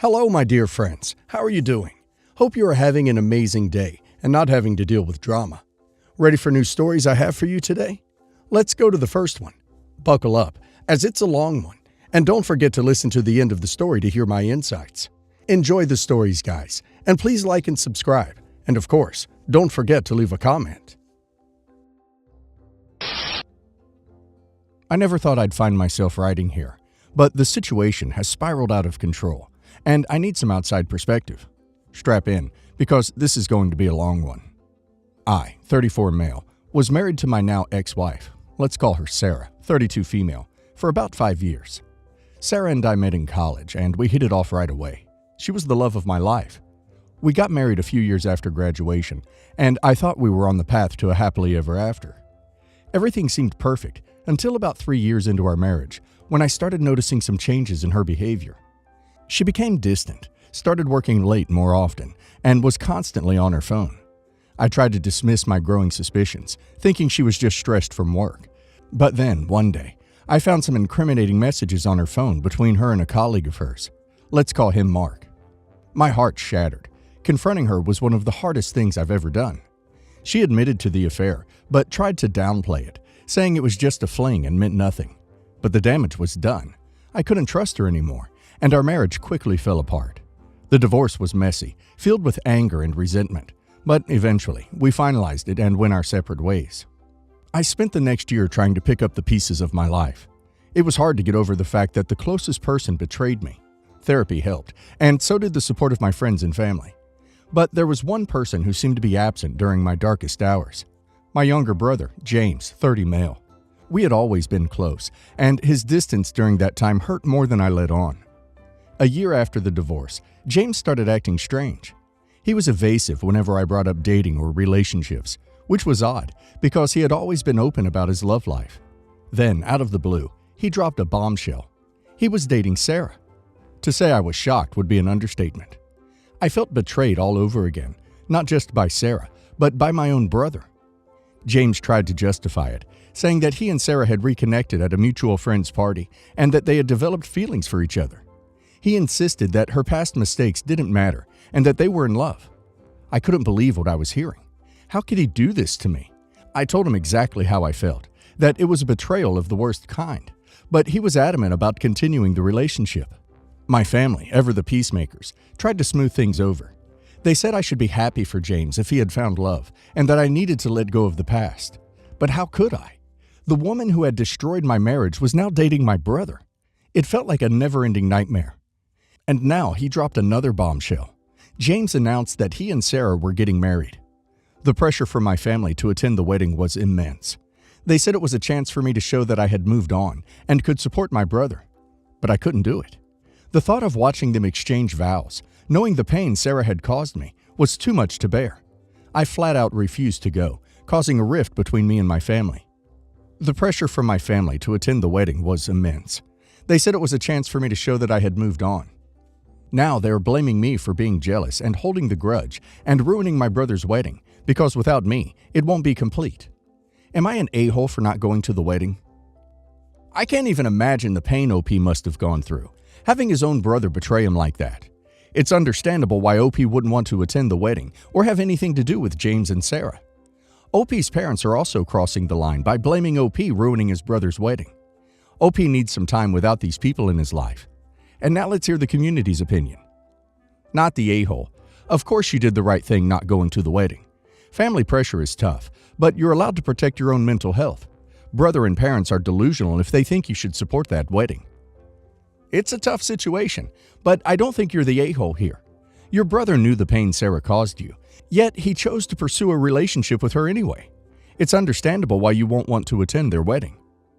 Hello, my dear friends. How are you doing? Hope you are having an amazing day and not having to deal with drama. Ready for new stories I have for you today? Let's go to the first one. Buckle up, as it's a long one, and don't forget to listen to the end of the story to hear my insights. Enjoy the stories, guys, and please like and subscribe. And of course, don't forget to leave a comment. I never thought I'd find myself writing here, but the situation has spiraled out of control, and I need some outside perspective. Strap in, because this is going to be a long one. I, 34 male, was married to my now ex-wife, let's call her Sarah, 32 female, for about 5 years. Sarah and I met in college, and we hit it off right away. She was the love of my life. We got married a few years after graduation, and I thought we were on the path to a happily ever after. Everything seemed perfect until about 3 years into our marriage, when I started noticing some changes in her behavior. She became distant, started working late more often, and was constantly on her phone. I tried to dismiss my growing suspicions, thinking she was just stressed from work. But then, one day, I found some incriminating messages on her phone between her and a colleague of hers. Let's call him Mark. My heart shattered. Confronting her was one of the hardest things I've ever done. She admitted to the affair, but tried to downplay it, saying it was just a fling and meant nothing. But the damage was done. I couldn't trust her anymore, and our marriage quickly fell apart. The divorce was messy, filled with anger and resentment, but eventually we finalized it and went our separate ways. I spent the next year trying to pick up the pieces of my life. It was hard to get over the fact that the closest person betrayed me. Therapy helped, and so did the support of my friends and family. But there was one person who seemed to be absent during my darkest hours. My younger brother, James, 30 male. We had always been close, and his distance during that time hurt more than I let on. A year after the divorce, James started acting strange. He was evasive whenever I brought up dating or relationships, which was odd because he had always been open about his love life. Then, out of the blue, he dropped a bombshell. He was dating Sarah. To say I was shocked would be an understatement. I felt betrayed all over again, not just by Sarah, but by my own brother. James tried to justify it, saying that he and Sarah had reconnected at a mutual friend's party and that they had developed feelings for each other. He insisted that her past mistakes didn't matter and that they were in love. I couldn't believe what I was hearing. How could he do this to me? I told him exactly how I felt, that it was a betrayal of the worst kind, but he was adamant about continuing the relationship. My family, ever the peacemakers, tried to smooth things over. They said I should be happy for James if he had found love, and that I needed to let go of the past. But how could I? The woman who had destroyed my marriage was now dating my brother. It felt like a never-ending nightmare. And now he dropped another bombshell. James announced that he and Sarah were getting married. The pressure from my family to attend the wedding was immense. They said it was a chance for me to show that I had moved on and could support my brother. But I couldn't do it. The thought of watching them exchange vows, knowing the pain Sarah had caused me, was too much to bear. I flat out refused to go, causing a rift between me and my family. The pressure from my family to attend the wedding was immense. They said it was a chance for me to show that I had moved on. Now they are blaming me for being jealous and holding the grudge and ruining my brother's wedding, because without me, it won't be complete. Am I an a-hole for not going to the wedding? I can't even imagine the pain OP must have gone through, having his own brother betray him like that. It's understandable why OP wouldn't want to attend the wedding or have anything to do with James and Sarah. OP's parents are also crossing the line by blaming OP ruining his brother's wedding. OP needs some time without these people in his life. And now let's hear the community's opinion. Not the a-hole. Of course you did the right thing not going to the wedding. Family pressure is tough, but you're allowed to protect your own mental health. Brother and parents are delusional if they think you should support that wedding. It's a tough situation, but I don't think you're the a-hole here. Your brother knew the pain Sarah caused you, yet he chose to pursue a relationship with her anyway. It's understandable why you won't want to attend their wedding.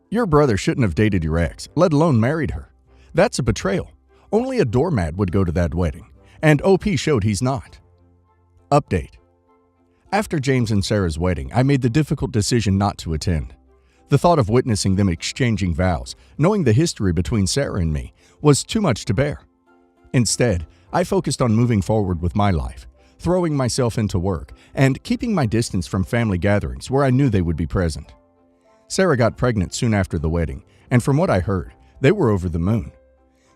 Your brother shouldn't have dated your ex, let alone married her. That's a betrayal. Only a doormat would go to that wedding, and OP showed he's not. Update. After James and Sarah's wedding, I made the difficult decision not to attend. The thought of witnessing them exchanging vows, knowing the history between Sarah and me, was too much to bear. Instead, I focused on moving forward with my life, throwing myself into work, and keeping my distance from family gatherings where I knew they would be present. Sarah got pregnant soon after the wedding, and from what I heard, they were over the moon.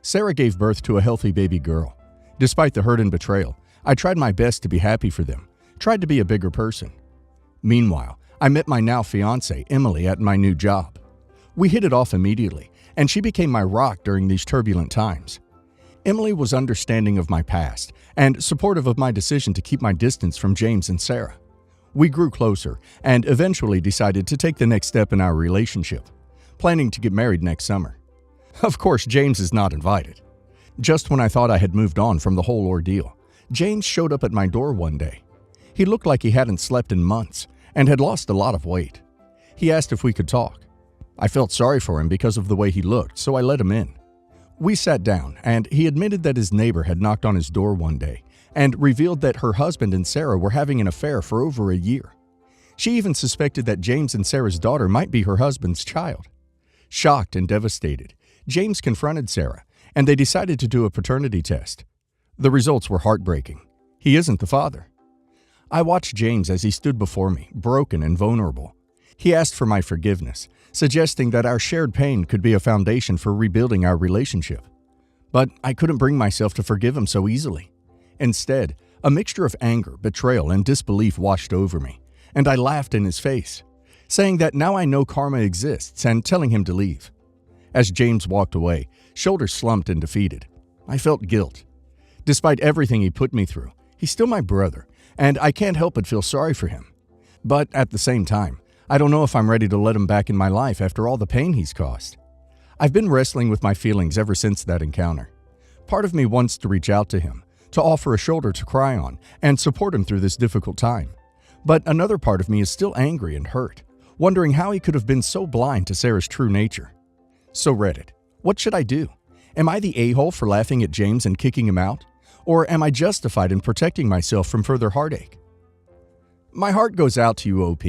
Sarah gave birth to a healthy baby girl. Despite the hurt and betrayal, I tried my best to be happy for them, tried to be a bigger person. Meanwhile, I met my now fiancée, Emily, at my new job. We hit it off immediately, and she became my rock during these turbulent times. Emily was understanding of my past and supportive of my decision to keep my distance from James and Sarah. We grew closer and eventually decided to take the next step in our relationship, planning to get married next summer. Of course, James is not invited. Just when I thought I had moved on from the whole ordeal, James showed up at my door one day. He looked like he hadn't slept in months and had lost a lot of weight. He asked if we could talk. I felt sorry for him because of the way he looked, so I let him in. We sat down, and he admitted that his neighbor had knocked on his door one day and revealed that her husband and Sarah were having an affair for over a year. She even suspected that James and Sarah's daughter might be her husband's child. Shocked and devastated, James confronted Sarah, and they decided to do a paternity test. The results were heartbreaking. He isn't the father. I watched James as he stood before me, broken and vulnerable. He asked for my forgiveness, suggesting that our shared pain could be a foundation for rebuilding our relationship. But I couldn't bring myself to forgive him so easily. Instead, a mixture of anger, betrayal, and disbelief washed over me, and I laughed in his face, saying that now I know karma exists and telling him to leave. As James walked away, shoulders slumped and defeated, I felt guilt. Despite everything he put me through, he's still my brother, and I can't help but feel sorry for him. But at the same time, I don't know if I'm ready to let him back in my life after all the pain he's caused. I've been wrestling with my feelings ever since that encounter. Part of me wants to reach out to him, to offer a shoulder to cry on, and support him through this difficult time. But another part of me is still angry and hurt, wondering how he could have been so blind to Sarah's true nature. So Reddit, what should I do? Am I the a-hole for laughing at James and kicking him out? Or am I justified in protecting myself from further heartache? My heart goes out to you, OP.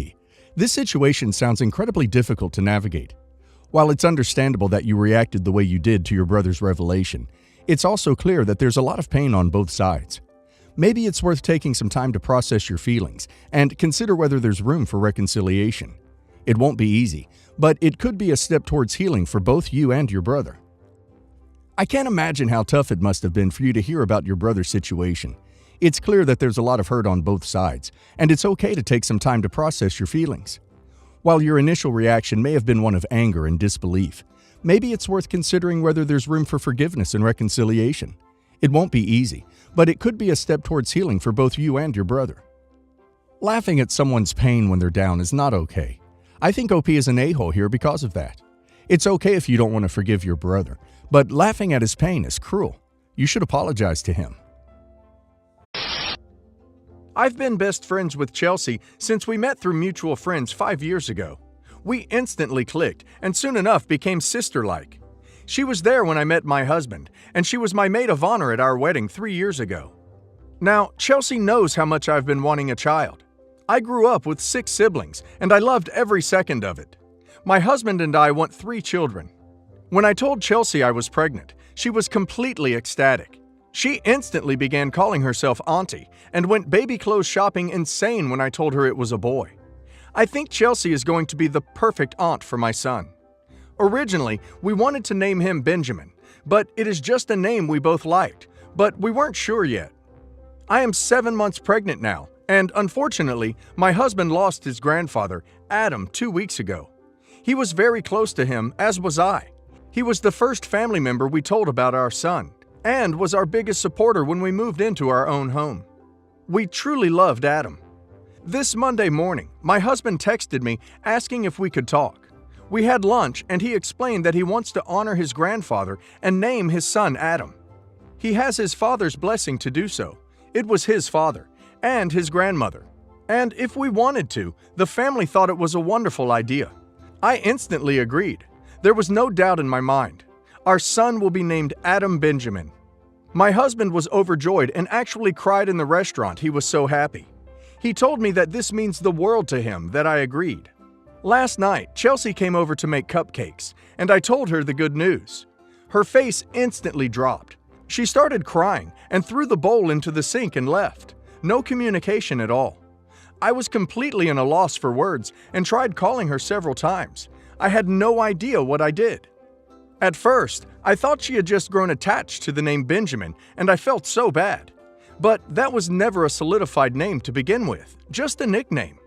This situation sounds incredibly difficult to navigate. While it's understandable that you reacted the way you did to your brother's revelation, it's also clear that there's a lot of pain on both sides. Maybe it's worth taking some time to process your feelings and consider whether there's room for reconciliation. It won't be easy, but it could be a step towards healing for both you and your brother. I can't imagine how tough it must have been for you to hear about your brother's situation. It's clear that there's a lot of hurt on both sides, and it's okay to take some time to process your feelings. While your initial reaction may have been one of anger and disbelief, maybe it's worth considering whether there's room for forgiveness and reconciliation. It won't be easy, but it could be a step towards healing for both you and your brother. Laughing at someone's pain when they're down is not okay. I think OP is an a-hole here because of that. It's okay if you don't want to forgive your brother, but laughing at his pain is cruel. You should apologize to him. I've been best friends with Chelsea since we met through mutual friends 5 years ago. We instantly clicked and soon enough became sister-like. She was there when I met my husband, and she was my maid of honor at our wedding 3 years ago. Now, Chelsea knows how much I've been wanting a child. I grew up with 6 siblings, and I loved every second of it. My husband and I want 3 children. When I told Chelsea I was pregnant, she was completely ecstatic. She instantly began calling herself Auntie and went baby clothes shopping insane when I told her it was a boy. I think Chelsea is going to be the perfect aunt for my son. Originally, we wanted to name him Benjamin, but it is just a name we both liked, but we weren't sure yet. I am 7 months pregnant now, and unfortunately, my husband lost his grandfather, Adam, 2 weeks ago. He was very close to him, as was I. He was the first family member we told about our son, and was our biggest supporter when we moved into our own home. We truly loved Adam. This Monday morning, my husband texted me asking if we could talk. We had lunch, and he explained that he wants to honor his grandfather and name his son Adam. He has his father's blessing to do so. It was his father, and his grandmother. And if we wanted to, the family thought it was a wonderful idea. I instantly agreed. There was no doubt in my mind. Our son will be named Adam Benjamin. My husband was overjoyed and actually cried in the restaurant. He was so happy. He told me that this means the world to him that I agreed. Last night, Chelsea came over to make cupcakes, and I told her the good news. Her face instantly dropped. She started crying and threw the bowl into the sink and left. No communication at all. I was completely at a loss for words and tried calling her several times. I had no idea what I did. At first, I thought she had just grown attached to the name Benjamin, and I felt so bad. But that was never a solidified name to begin with, just a nickname.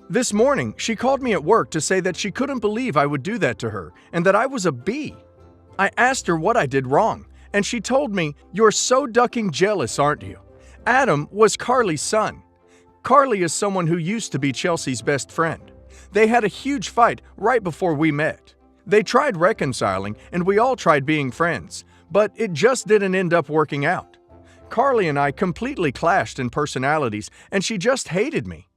This morning, she called me at work to say that she couldn't believe I would do that to her and that I was a B. I asked her what I did wrong, and she told me, "You're so ducking jealous, aren't you?" Adam was Carly's son. Carly is someone who used to be Chelsea's best friend. They had a huge fight right before we met. They tried reconciling, and we all tried being friends, but it just didn't end up working out. Carly and I completely clashed in personalities, and she just hated me.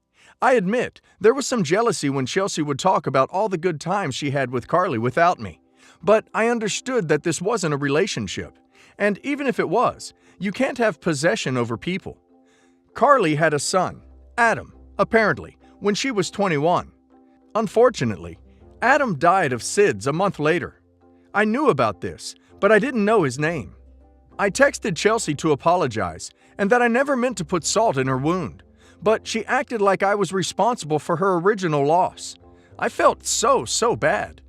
I admit, there was some jealousy when Chelsea would talk about all the good times she had with Carly without me. But I understood that this wasn't a relationship. And even if it was, you can't have possession over people. Carly had a son, Adam, apparently, when she was 21. Unfortunately, Adam died of SIDS a month later. I knew about this, but I didn't know his name. I texted Chelsea to apologize, and that I never meant to put salt in her wound. But she acted like I was responsible for her original loss. I felt so bad.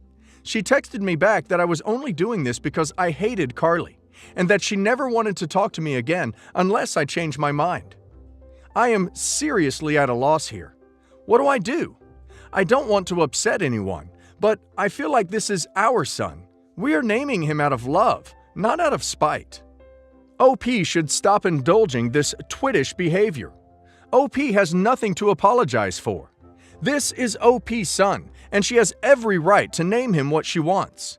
She texted me back that I was only doing this because I hated Carly, and that she never wanted to talk to me again unless I changed my mind. I am seriously at a loss here. What do I do? I don't want to upset anyone, but I feel like this is our son. We are naming him out of love, not out of spite. OP should stop indulging this twittish behavior. OP has nothing to apologize for. This is OP's son, and she has every right to name him what she wants.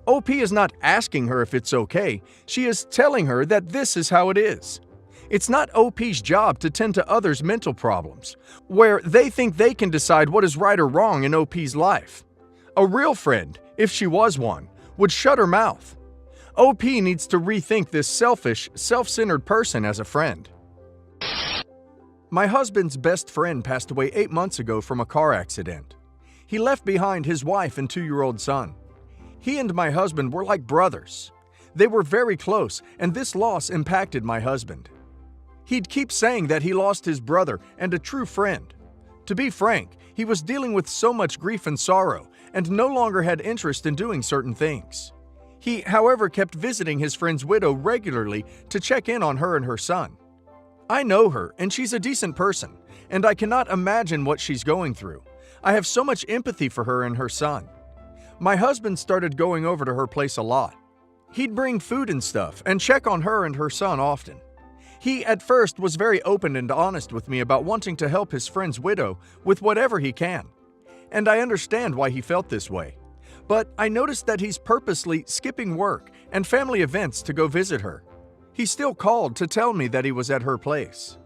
OP is not asking her if it's okay, she is telling her that this is how it is. It's not OP's job to tend to others' mental problems, where they think they can decide what is right or wrong in OP's life. A real friend, if she was one, would shut her mouth. OP needs to rethink this selfish, self-centered person as a friend. My husband's best friend passed away 8 months ago from a car accident. He left behind his wife and 2-year-old son. He and my husband were like brothers. They were very close, and this loss impacted my husband. He'd keep saying that he lost his brother and a true friend. To be frank, he was dealing with so much grief and sorrow, and no longer had interest in doing certain things. He, however, kept visiting his friend's widow regularly to check in on her and her son. I know her, and she's a decent person, and I cannot imagine what she's going through. I have so much empathy for her and her son. My husband started going over to her place a lot. He'd bring food and stuff and check on her and her son often. He, at first, was very open and honest with me about wanting to help his friend's widow with whatever he can. And I understand why he felt this way. But I noticed that he's purposely skipping work and family events to go visit her. He still called to tell me that he was at her place.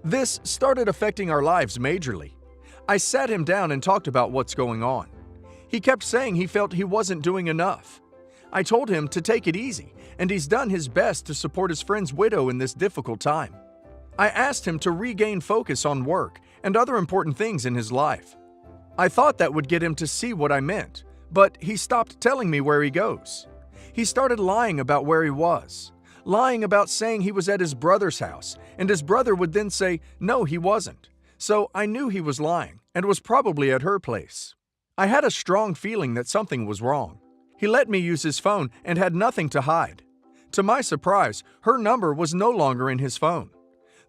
This started affecting our lives majorly. I sat him down and talked about what's going on. He kept saying he felt he wasn't doing enough. I told him to take it easy, and he's done his best to support his friend's widow in this difficult time. I asked him to regain focus on work and other important things in his life. I thought that would get him to see what I meant, but he stopped telling me where he goes. He started lying about where he was. Lying about saying he was at his brother's house, and his brother would then say, no, he wasn't. So I knew he was lying, and was probably at her place. I had a strong feeling that something was wrong. He let me use his phone and had nothing to hide. To my surprise, her number was no longer in his phone.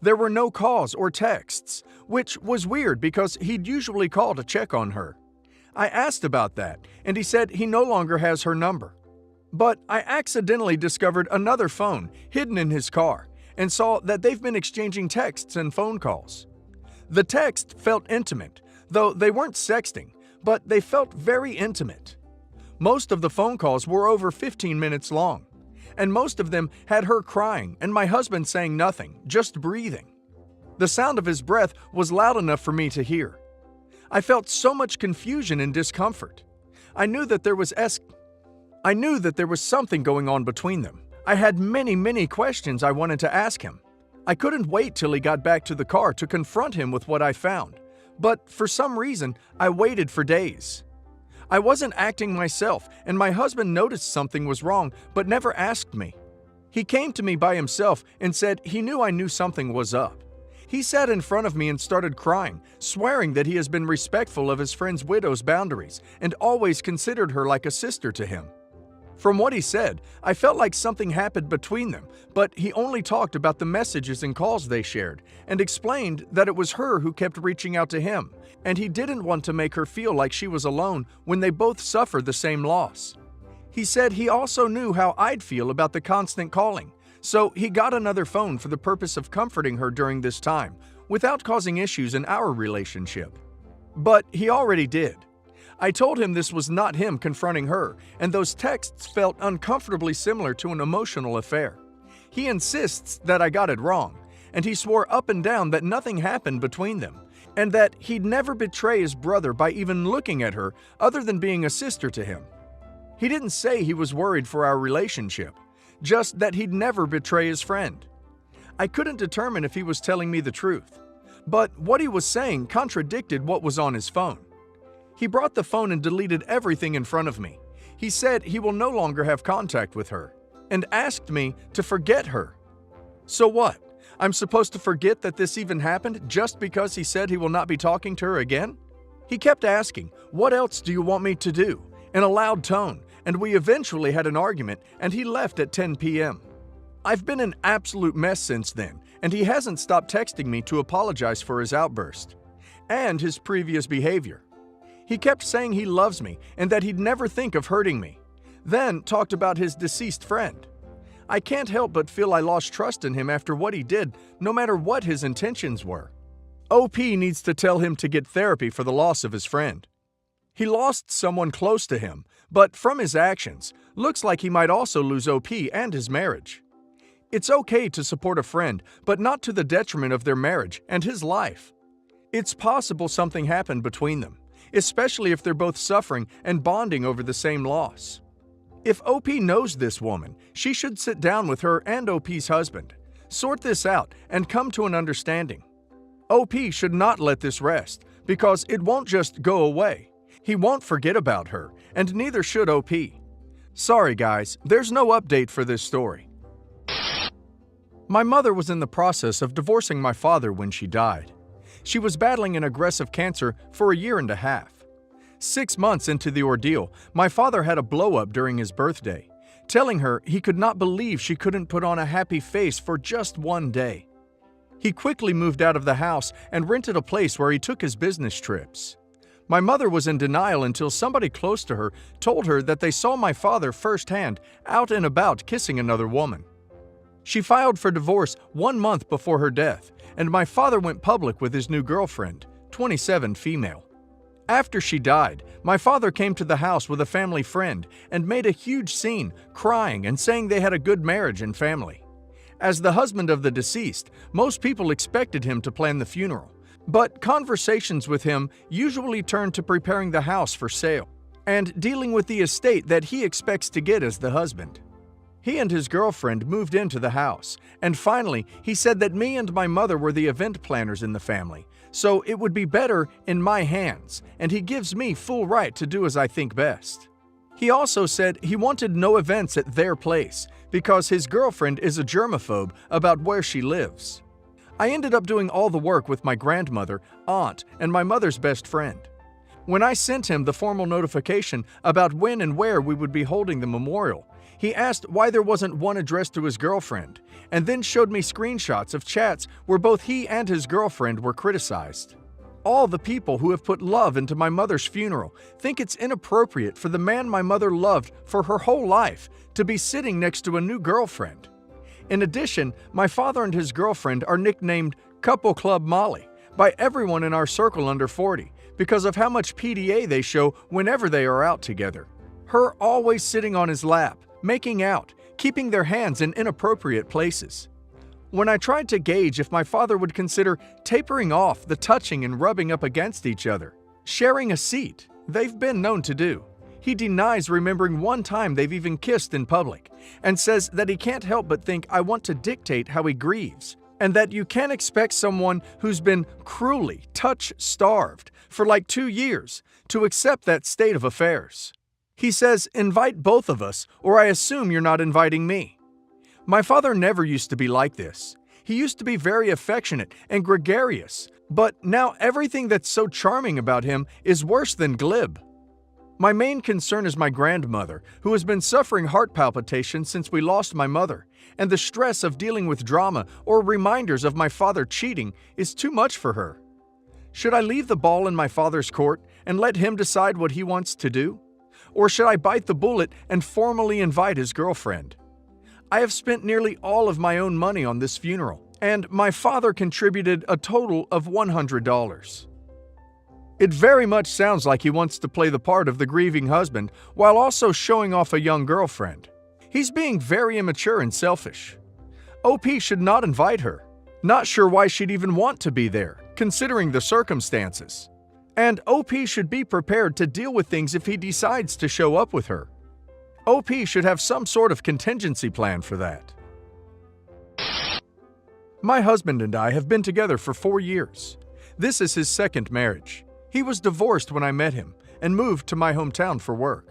There were no calls or texts, which was weird because he'd usually call to check on her. I asked about that, and he said he no longer has her number. But I accidentally discovered another phone hidden in his car and saw that they've been exchanging texts and phone calls. The text felt intimate, though they weren't sexting, but they felt very intimate. Most of the phone calls were over 15 minutes long, and most of them had her crying and my husband saying nothing, just breathing. The sound of his breath was loud enough for me to hear. I felt so much confusion and discomfort. I knew that there was something going on between them. I had many questions I wanted to ask him. I couldn't wait till he got back to the car to confront him with what I found. But for some reason, I waited for days. I wasn't acting myself, and my husband noticed something was wrong but never asked me. He came to me by himself and said he knew I knew something was up. He sat in front of me and started crying, swearing that he has been respectful of his friend's widow's boundaries and always considered her like a sister to him. From what he said, I felt like something happened between them, but he only talked about the messages and calls they shared and explained that it was her who kept reaching out to him, and he didn't want to make her feel like she was alone when they both suffered the same loss. He said he also knew how I'd feel about the constant calling, so he got another phone for the purpose of comforting her during this time, without causing issues in our relationship. But he already did. I told him this was not him confronting her, and those texts felt uncomfortably similar to an emotional affair. He insists that I got it wrong, and he swore up and down that nothing happened between them, and that he'd never betray his brother by even looking at her other than being a sister to him. He didn't say he was worried for our relationship, just that he'd never betray his friend. I couldn't determine if he was telling me the truth, but what he was saying contradicted what was on his phone. He brought the phone and deleted everything in front of me. He said he will no longer have contact with her, and asked me to forget her. So what? I'm supposed to forget that this even happened just because he said he will not be talking to her again? He kept asking, "What else do you want me to do?" in a loud tone, and we eventually had an argument and he left at 10 p.m. I've been an absolute mess since then, and he hasn't stopped texting me to apologize for his outburst and his previous behavior. He kept saying he loves me and that he'd never think of hurting me, then talked about his deceased friend. I can't help but feel I lost trust in him after what he did, no matter what his intentions were. OP needs to tell him to get therapy for the loss of his friend. He lost someone close to him, but from his actions, looks like he might also lose OP and his marriage. It's okay to support a friend, but not to the detriment of their marriage and his life. It's possible something happened between them, especially if they're both suffering and bonding over the same loss. If OP knows this woman, she should sit down with her and OP's husband, sort this out, and come to an understanding. OP should not let this rest, because it won't just go away. He won't forget about her, and neither should OP. Sorry guys, there's no update for this story. My mother was in the process of divorcing my father when she died. She was battling an aggressive cancer for a year and a half. 6 months into the ordeal, my father had a blow-up during his birthday, telling her he could not believe she couldn't put on a happy face for just one day. He quickly moved out of the house and rented a place where he took his business trips. My mother was in denial until somebody close to her told her that they saw my father firsthand out and about kissing another woman. She filed for divorce 1 month before her death, and my father went public with his new girlfriend, 27 female. After she died, my father came to the house with a family friend and made a huge scene, crying and saying they had a good marriage and family. As the husband of the deceased, most people expected him to plan the funeral, but conversations with him usually turned to preparing the house for sale and dealing with the estate that he expects to get as the husband. He and his girlfriend moved into the house, and finally, he said that me and my mother were the event planners in the family, so it would be better in my hands, and he gives me full right to do as I think best. He also said he wanted no events at their place because his girlfriend is a germaphobe about where she lives. I ended up doing all the work with my grandmother, aunt, and my mother's best friend. When I sent him the formal notification about when and where we would be holding the memorial, he asked why there wasn't one addressed to his girlfriend, and then showed me screenshots of chats where both he and his girlfriend were criticized. All the people who have put love into my mother's funeral think it's inappropriate for the man my mother loved for her whole life to be sitting next to a new girlfriend. In addition, my father and his girlfriend are nicknamed Couple Club Molly by everyone in our circle under 40 because of how much PDA they show whenever they are out together. Her always sitting on his lap, making out, keeping their hands in inappropriate places. When I tried to gauge if my father would consider tapering off the touching and rubbing up against each other, sharing a seat, they've been known to do, he denies remembering one time they've even kissed in public, and says that he can't help but think I want to dictate how he grieves, and that you can't expect someone who's been cruelly touch-starved for like 2 years to accept that state of affairs. He says, invite both of us, or I assume you're not inviting me. My father never used to be like this. He used to be very affectionate and gregarious, but now everything that's so charming about him is worse than glib. My main concern is my grandmother, who has been suffering heart palpitations since we lost my mother, and the stress of dealing with drama or reminders of my father cheating is too much for her. Should I leave the ball in my father's court and let him decide what he wants to do? Or should I bite the bullet and formally invite his girlfriend? I have spent nearly all of my own money on this funeral, and my father contributed a total of $100. It very much sounds like he wants to play the part of the grieving husband while also showing off a young girlfriend. He's being very immature and selfish. OP should not invite her. Not sure why she'd even want to be there, considering the circumstances. And OP should be prepared to deal with things if he decides to show up with her. OP should have some sort of contingency plan for that. My husband and I have been together for 4 years. This is his second marriage. He was divorced when I met him and moved to my hometown for work.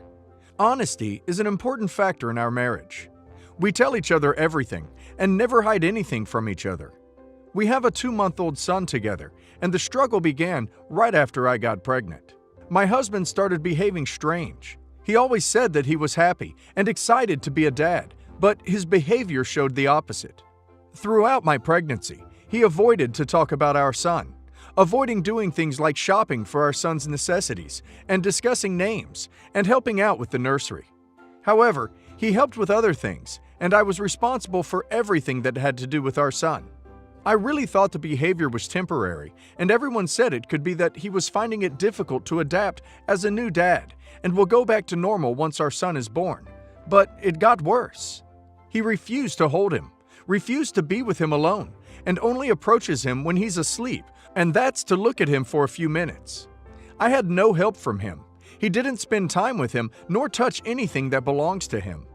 Honesty is an important factor in our marriage. We tell each other everything and never hide anything from each other. We have a 2-month-old son together, and the struggle began right after I got pregnant. My husband started behaving strange. He always said that he was happy and excited to be a dad, but his behavior showed the opposite. Throughout my pregnancy, he avoided to talk about our son, avoiding doing things like shopping for our son's necessities and discussing names and helping out with the nursery. However, he helped with other things, and I was responsible for everything that had to do with our son. I really thought the behavior was temporary, and everyone said it could be that he was finding it difficult to adapt as a new dad and will go back to normal once our son is born. But it got worse. He refused to hold him, refused to be with him alone, and only approaches him when he's asleep, and that's to look at him for a few minutes. I had no help from him. He didn't spend time with him nor touch anything that belongs to him.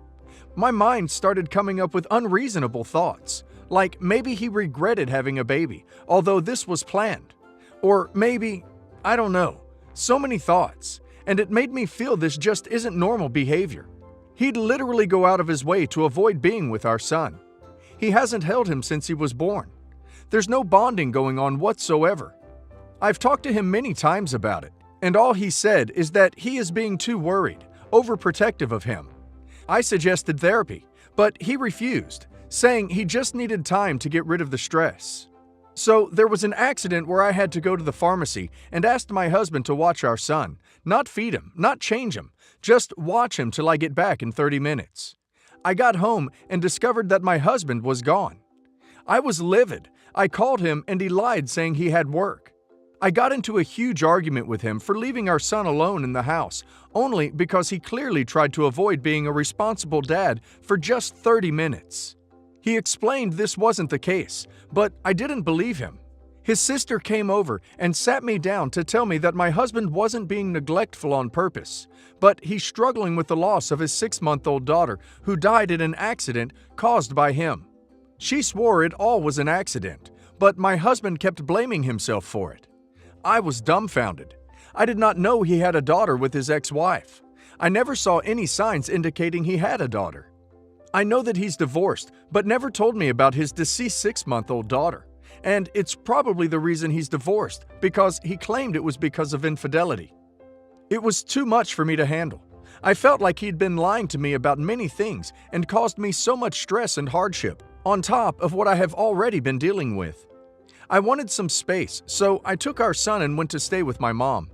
My mind started coming up with unreasonable thoughts, like maybe he regretted having a baby, although this was planned. Or maybe, I don't know, so many thoughts, and it made me feel this just isn't normal behavior. He'd literally go out of his way to avoid being with our son. He hasn't held him since he was born. There's no bonding going on whatsoever. I've talked to him many times about it, and all he said is that he is being too worried, overprotective of him. I suggested therapy, but he refused, saying he just needed time to get rid of the stress. So there was an accident where I had to go to the pharmacy and asked my husband to watch our son, not feed him, not change him, just watch him till I get back in 30 minutes. I got home and discovered that my husband was gone. I was livid. I called him and he lied, saying he had work. I got into a huge argument with him for leaving our son alone in the house, only because he clearly tried to avoid being a responsible dad for just 30 minutes. He explained this wasn't the case, but I didn't believe him. His sister came over and sat me down to tell me that my husband wasn't being neglectful on purpose, but he's struggling with the loss of his 6-month-old daughter who died in an accident caused by him. She swore it all was an accident, but my husband kept blaming himself for it. I was dumbfounded. I did not know he had a daughter with his ex-wife. I never saw any signs indicating he had a daughter. I know that he's divorced, but never told me about his deceased 6-month-old daughter. And it's probably the reason he's divorced, because he claimed it was because of infidelity. It was too much for me to handle. I felt like he'd been lying to me about many things and caused me so much stress and hardship, on top of what I have already been dealing with. I wanted some space, so I took our son and went to stay with my mom.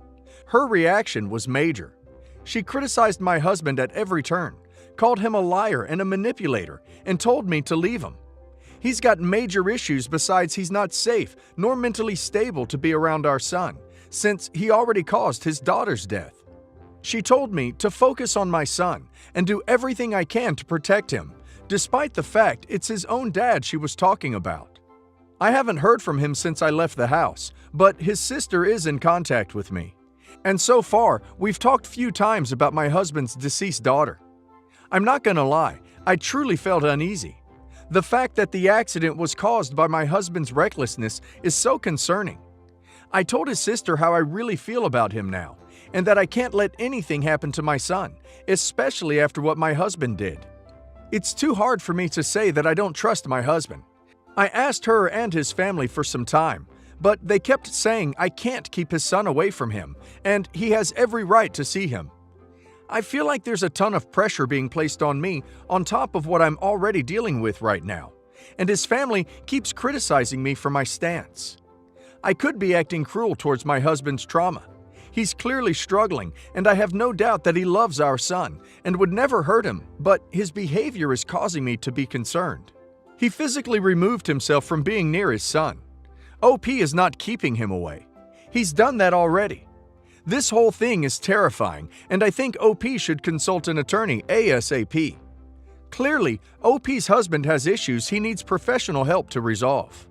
Her reaction was major. She criticized my husband at every turn, called him a liar and a manipulator, and told me to leave him. He's got major issues besides he's not safe nor mentally stable to be around our son, since he already caused his daughter's death. She told me to focus on my son and do everything I can to protect him, despite the fact it's his own dad she was talking about. I haven't heard from him since I left the house, but his sister is in contact with me. And so far, we've talked few times about my husband's deceased daughter. I'm not gonna lie, I truly felt uneasy. The fact that the accident was caused by my husband's recklessness is so concerning. I told his sister how I really feel about him now, and that I can't let anything happen to my son, especially after what my husband did. It's too hard for me to say that I don't trust my husband. I asked her and his family for some time, but they kept saying I can't keep his son away from him, and he has every right to see him. I feel like there's a ton of pressure being placed on me on top of what I'm already dealing with right now, and his family keeps criticizing me for my stance. I could be acting cruel towards my husband's trauma. He's clearly struggling, and I have no doubt that he loves our son and would never hurt him, but his behavior is causing me to be concerned. He physically removed himself from being near his son. OP is not keeping him away. He's done that already. This whole thing is terrifying, and I think OP should consult an attorney ASAP. Clearly, OP's husband has issues he needs professional help to resolve.